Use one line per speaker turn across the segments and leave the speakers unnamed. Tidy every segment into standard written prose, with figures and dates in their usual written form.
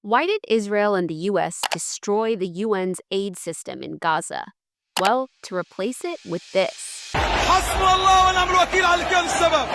Why did Israel and the US destroy the UN's aid system in Gaza? Well, to replace it with this.
حسبنا الله ونعم الوكيل على كل سبب.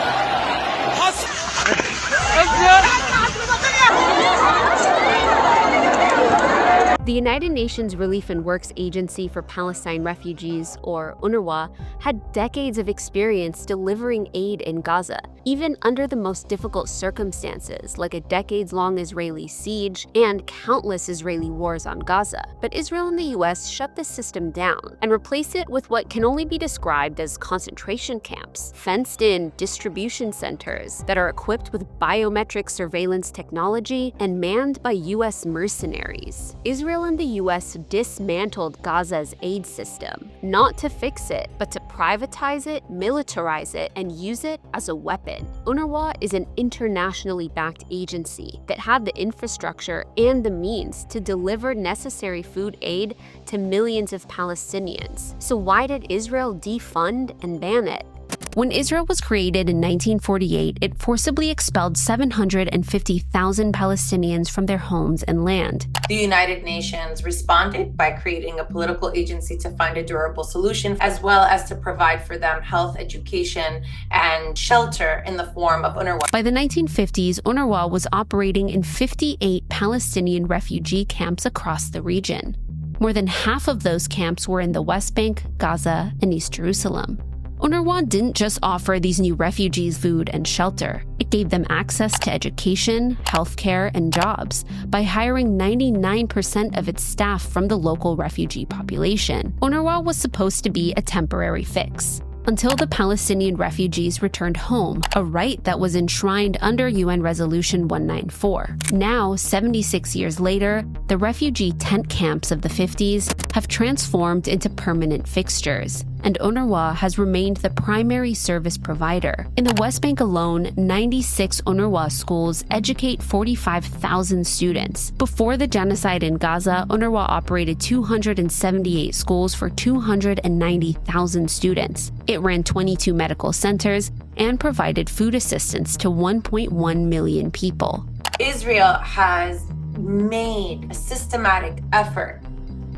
The United Nations Relief and Works Agency for Palestine Refugees, or UNRWA, had decades of experience delivering aid in Gaza, even under the most difficult circumstances, like a decades-long Israeli siege and countless Israeli wars on Gaza. But Israel and the US shut this system down and replaced it with what can only be described as concentration camps, fenced-in distribution centers that are equipped with biometric surveillance technology and manned by US mercenaries. Israel and the US dismantled Gaza's aid system, not to fix it, but to privatize it, militarize it, and use it as a weapon. UNRWA is an internationally backed agency that had the infrastructure and the means to deliver necessary food aid to millions of Palestinians. So why did Israel defund and ban it? When Israel was created in 1948, it forcibly expelled 750,000 Palestinians from their homes and land.
The United Nations responded by creating a political agency to find a durable solution, as well as to provide for them health, education, and shelter in the form of UNRWA.
By the 1950s, UNRWA was operating in 58 Palestinian refugee camps across the region. More than half of those camps were in the West Bank, Gaza, and East Jerusalem. UNRWA didn't just offer these new refugees food and shelter. It gave them access to education, healthcare, and jobs by hiring 99% of its staff from the local refugee population. UNRWA was supposed to be a temporary fix until the Palestinian refugees returned home, a right that was enshrined under UN Resolution 194. Now, 76 years later, the refugee tent camps of the 50s have transformed into permanent fixtures, and UNRWA has remained the primary service provider. In the West Bank alone, 96 UNRWA schools educate 45,000 students. Before the genocide in Gaza, UNRWA operated 278 schools for 290,000 students. It ran 22 medical centers and provided food assistance to 1.1 million people.
Israel has made a systematic effort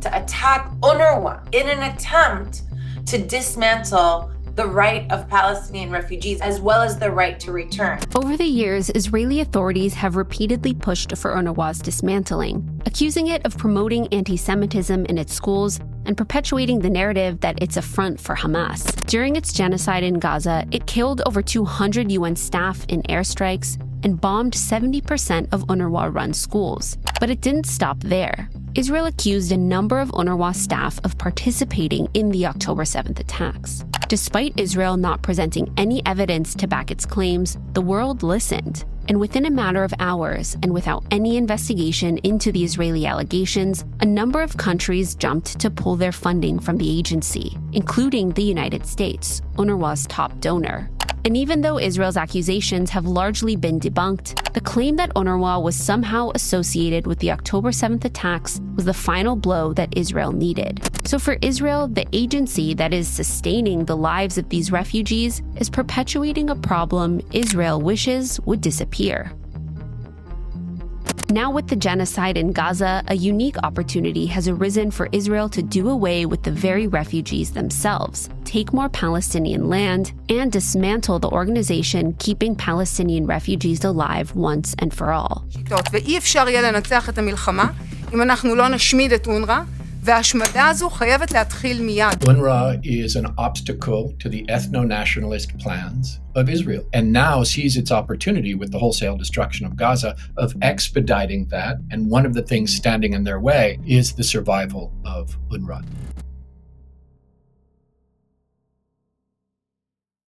to attack UNRWA in an attempt to dismantle the right of Palestinian refugees, as well as the right to return.
Over the years, Israeli authorities have repeatedly pushed for UNRWA's dismantling, accusing it of promoting anti-Semitism in its schools and perpetuating the narrative that it's a front for Hamas. During its genocide in Gaza, it killed over 200 UN staff in airstrikes and bombed 70% of UNRWA-run schools. But it didn't stop there. Israel accused a number of UNRWA staff of participating in the October 7th attacks. Despite Israel not presenting any evidence to back its claims, the world listened. And within a matter of hours, and without any investigation into the Israeli allegations, a number of countries jumped to pull their funding from the agency, including the United States, UNRWA's top donor. And even though Israel's accusations have largely been debunked, the claim that UNRWA was somehow associated with the October 7th attacks was the final blow that Israel needed. So for Israel, the agency that is sustaining the lives of these refugees is perpetuating a problem Israel wishes would disappear. Now with the genocide in Gaza, a unique opportunity has arisen for Israel to do away with the very refugees themselves, take more Palestinian land, and dismantle the organization keeping Palestinian refugees alive once and for all.
ואי אפשר יהיה לנצח את המלחמה אם אנחנו לא נשמיד את אונר"א. וההשמדה הזו חייבת להתחיל מיד.
UNRWA is an obstacle to the ethno-nationalist plans of Israel, and now sees its opportunity with the wholesale destruction of Gaza of expediting that, and one of the things standing in their way is the survival of UNRWA.